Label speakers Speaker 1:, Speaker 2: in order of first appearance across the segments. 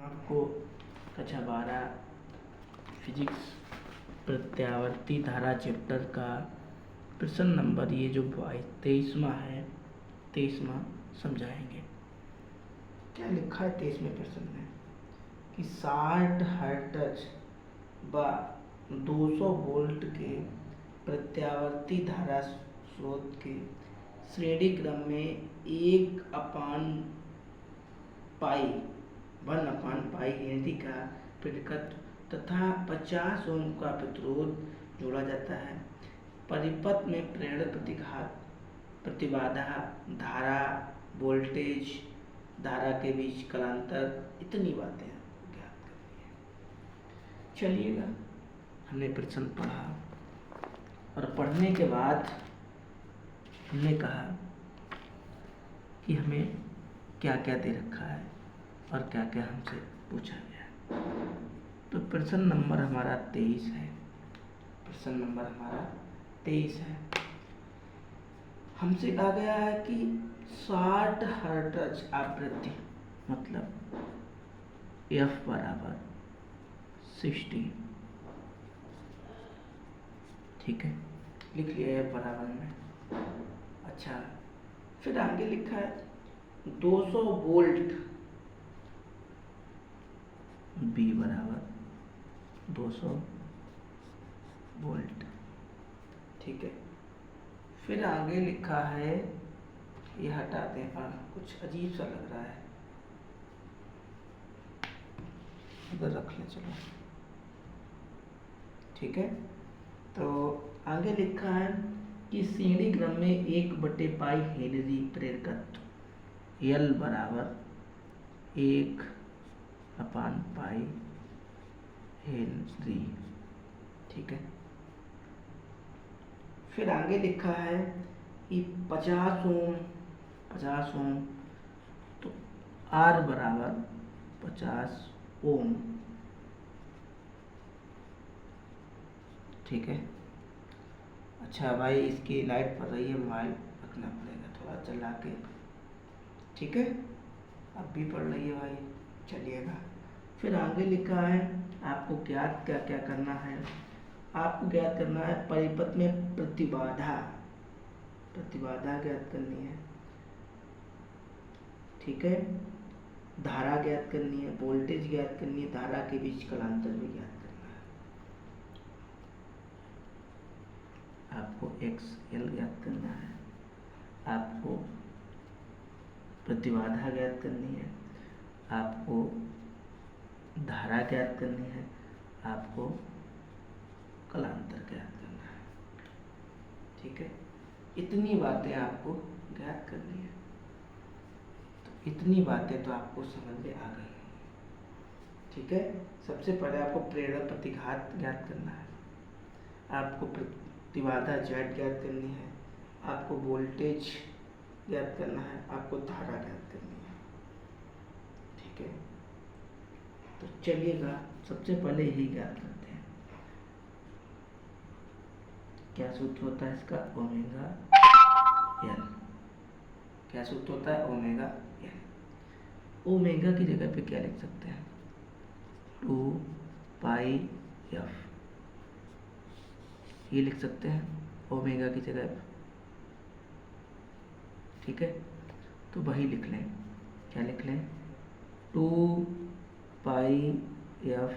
Speaker 1: आपको कक्षा 12 फिजिक्स प्रत्यावर्ती धारा चैप्टर का प्रश्न नंबर ये जो 23वां है 23वां समझाएंगे। क्या लिखा है 23वें प्रश्न में कि 60 हर्ट्ज व 200 वोल्ट के प्रत्यावर्ती धारा स्रोत के श्रेणी क्रम में 1/पाई हेनरी का प्रतिरोध तथा 50 ओम का प्रतिरोध जोड़ा जाता है। परिपथ में प्रेरण प्रतिबाधा धारा वोल्टेज धारा के बीच कालांतर इतनी बातें आपको ज्ञात करनी है। चलिएगा, हमने प्रश्न पढ़ा और पढ़ने के बाद हमने कहा कि हमें क्या क्या दे रखा है और क्या क्या हमसे पूछा गया है। तो प्रश्न नंबर हमारा 23 है। प्रश्न नंबर हमारा 23 है। हमसे कहा गया है कि 60 हर्ट्ज आवृत्ति मतलब F बराबर 60, ठीक है, लिख लिया F बराबर में। अच्छा, फिर आगे लिखा है 200 वोल्ट B बराबर 200 वोल्ट, ठीक है। फिर आगे लिखा है, ये हटा दें, कुछ अजीब सा लग रहा है, इधर रख लें, चलो, ठीक है। तो आगे लिखा है कि श्रेणी क्रम में 1/पाई हेनरी प्रेरकत्व L बराबर 1/पाई हेनरी, ठीक है। फिर आगे लिखा है कि 50 ओम, तो R बराबर 50 ओम, ठीक है। अच्छा भाई, इसकी लाइट पड़ रही है, मोबाइल रखना पड़ेगा थोड़ा चला के, ठीक है। अब भी पड़ रही है भाई, चलिएगा। फिर आगे लिखा है आपको ज्ञात क्या क्या करना है। आपको ज्ञात करना है परिपथ में प्रतिबाधा ज्ञात करनी है, ठीक है। धारा ज्ञात करनी है, वोल्टेज ज्ञात करनी है, धारा के बीच कालांतर भी ज्ञात करना है। आपको XL ज्ञात करना है, आपको प्रतिबाधा ज्ञात करनी है, आपको धारा ज्ञात करनी है, आपको कालांतर ज्ञात करना है, ठीक है। इतनी बातें आपको ज्ञात करनी है। तो इतनी बातें तो आपको समझ में आ गई, ठीक है। सबसे पहले आपको प्रेरण प्रतिघात ज्ञात करना है, आपको प्रतिबाधा Z ज्ञात करनी है, आपको वोल्टेज ज्ञात करना है, आपको धारा ज्ञात करनी है, ठीक है। तो चलिएगा, सबसे पहले यही ज्ञात करते हैं। क्या सूत्र होता है इसका? Omega L। क्या सूत्र होता है? Omega L। ओमेगा की जगह पे क्या लिख सकते हैं? 2πf, ये लिख सकते हैं ओमेगा की जगह पे, ठीक है। तो वही लिख लें, क्या लिख लें? 2πfL,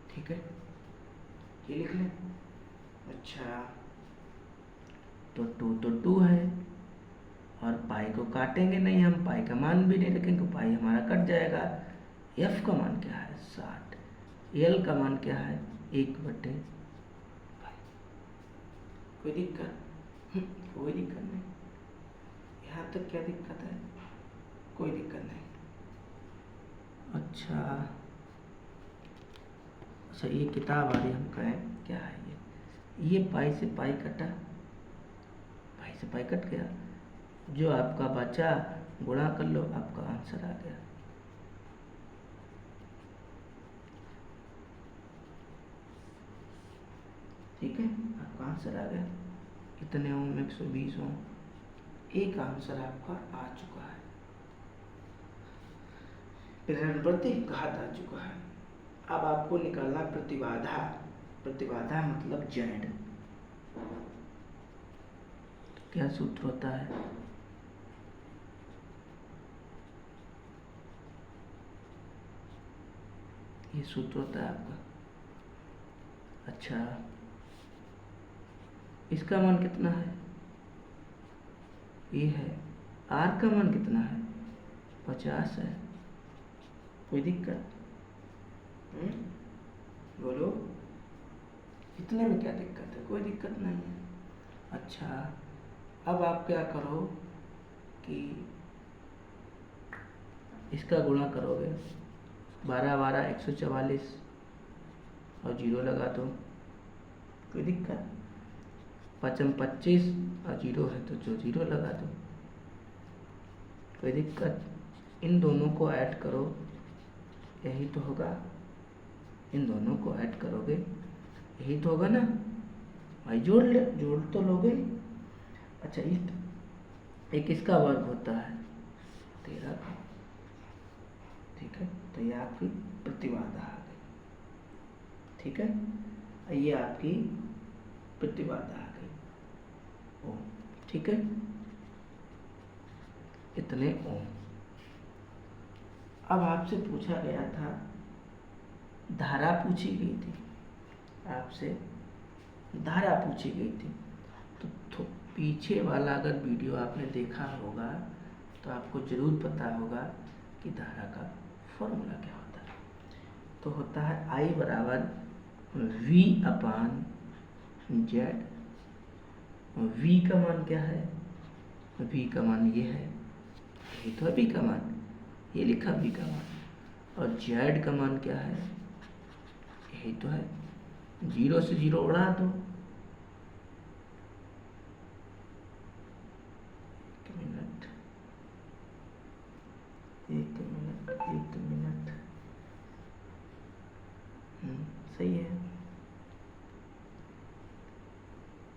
Speaker 1: ठीक है, ये लिख लें। अच्छा, तो 2 तो 2 है और पाई को काटेंगे नहीं, हम पाई का मान भी नहीं रखेंगे, पाई हमारा कट जाएगा। F का मान क्या है? 60। L का मान क्या है? 1/पाई। कोई दिक्कत? कोई दिक्कत नहीं। यहाँ तक क्या दिक्कत है? कोई दिक्कत नहीं। अच्छा, ये किताब आ रही, हम कहें क्या है ये पाई से पाई कटा, पाई से पाई कट गया, जो आपका बचा गुणा कर लो, आपका आंसर आ गया। ठीक है, आपका आंसर आ गया। कितने ओम? 120 ओम। एक आंसर आपका आ चुका है। प्रेरण प्रतिघात आ चुका है। अब आपको निकालना प्रतिबाधा। प्रतिबाधा मतलब जेड। क्या सूत्र होता है? ये सूत्र होता है आपका। अच्छा, इसका मान कितना है? ये है। आर का मान कितना है? 50 है। कोई दिक्कत? बोलो, इतने में क्या दिक्कत है? कोई दिक्कत नहीं है। अच्छा, अब आप क्या करो कि इसका गुणा करोगे, 12 12 144 और 0 लगा दो। कोई दिक्कत? 5 25 और 0 है तो जो 0 लगा दो। कोई दिक्कत? इन दोनों को ऐड करो, यही तो होगा। इन दोनों को ऐड करोगे, यही तो होगा ना भाई। जोड़ तो लोगे। अच्छा, एक इसका वर्ग होता है 13 का। ठीक है, तो ये आपकी प्रतिबाधा आ गई। ठीक है, ये आपकी प्रतिबाधा आ गई ओम। ठीक है, इतने ओम। अब आपसे पूछा गया था, धारा पूछी गई थी आपसे, धारा पूछी गई थी। तो पीछे वाला अगर वीडियो आपने देखा होगा तो आपको ज़रूर पता होगा कि धारा का फॉर्मूला क्या होता है। तो होता है I बराबर V अपान जेड। V का मान क्या है? V का मान ये है, ये तो है V का मान, ये लिखा V का मान। और जेड का मान क्या है? यही तो है। 0 से 0 उड़ा दो। एक मिनट। सही है,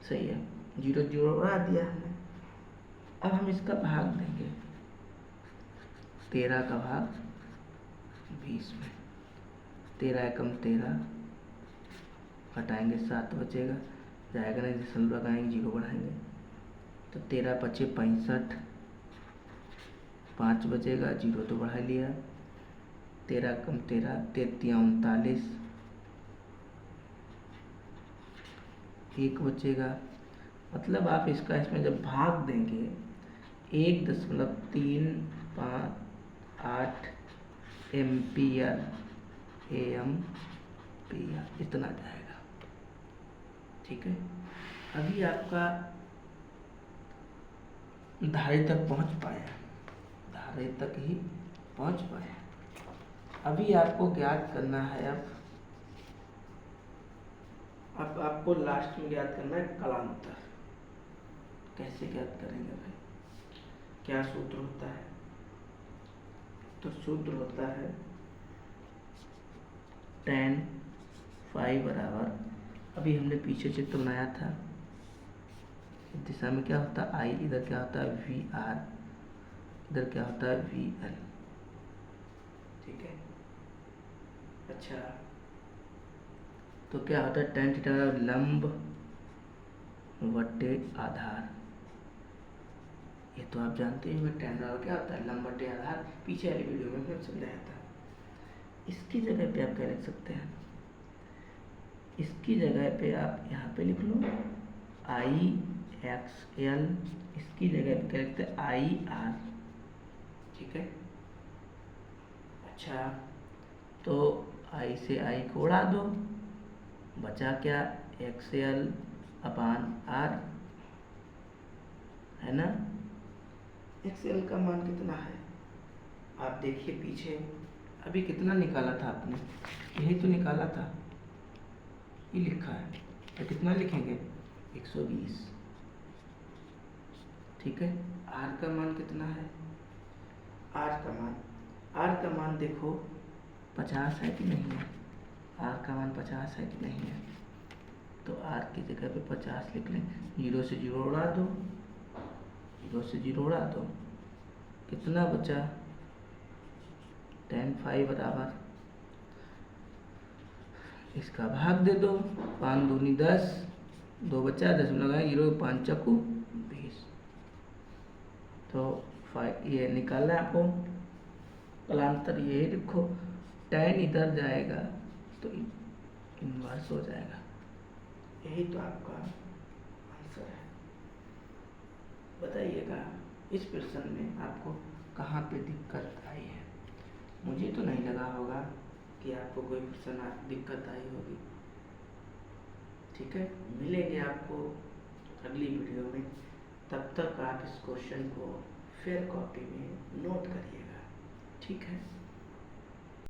Speaker 1: सही है। 0 0 उड़ा दिया हमने। अब हम इसका भाग देंगे, 13 का भाग 20 में। 13 एकम 13, हटाएंगे 7 बचेगा, जाएगा नहीं, दशमलव लगाएंगे, 0 बढ़ाएंगे तो 13 पचे 65, 5 बचेगा, 0 तो बढ़ा लिया। 13 कम 13, 33 39, 1 बचेगा। मतलब आप इसका इसमें जब भाग देंगे 1.358 एम्पियर इतना जाएगा। ठीक है, अभी आपका धारे तक पहुंच पाया, धारे तक ही पहुंच पाया। अभी आपको ज्ञात करना है, अब आपको लास्ट में ज्ञात करना है कालांतर। कैसे ज्ञात करेंगे भाई? क्या सूत्र होता है? तो सूत्र होता है tan फाई बराबर, अभी हमने पीछे चित्र बनाया था, इस दिशा में क्या होता है I, इधर क्या होता है VR, इधर क्या होता है VL। ठीक है, अच्छा, तो क्या होता है tan थीटा लंब बटे आधार। ये तो आप जानते ही हो tan बराबर क्या होता है, लंब बटे आधार। पीछे वाली वीडियो में मैंने समझाया था। इसकी जगह पे आप क्या लिख सकते हैं? इसकी जगह पे आप यहाँ पे लिख लो IXL, इसकी जगह पे क्या लिखते हैं IR। ठीक है, अच्छा, तो I से I को उड़ा दो, बचा क्या XL अपान R, है ना। XL का मान कितना है? आप देखिए पीछे, अभी कितना निकाला था आपने? यही तो निकाला था, ये लिखा है, तो कितना लिखेंगे? 120। ठीक है, R का मान कितना है? R का मान देखो 50 है कि नहीं है? R का मान 50 है कि नहीं है? तो R की जगह पे 50 लिख लें। 0 से 0 उड़ा दो, 0 से 0 उड़ा दो, कितना बचा? tan फाइव बराबर, इसका भाग दे दो, 5 दूनी 10, 2 बचा, 10 में लगाए 0, 5 चक्कू 20। तो ये निकालना है आपको, कलांतर ये लिखो, tan इधर जाएगा तो इन्वर्स हो जाएगा। यही तो आपका आंसर है। बताइएगा इस प्रश्न में आपको कहाँ पे दिक्कत आई है। मुझे तो नहीं लगा होगा कि आपको कोई प्रश्न दिक्कत आई होगी। ठीक है, मिलेंगे आपको अगली वीडियो में। तब तक आप इस क्वेश्चन को फिर कॉपी में नोट करिएगा। ठीक है।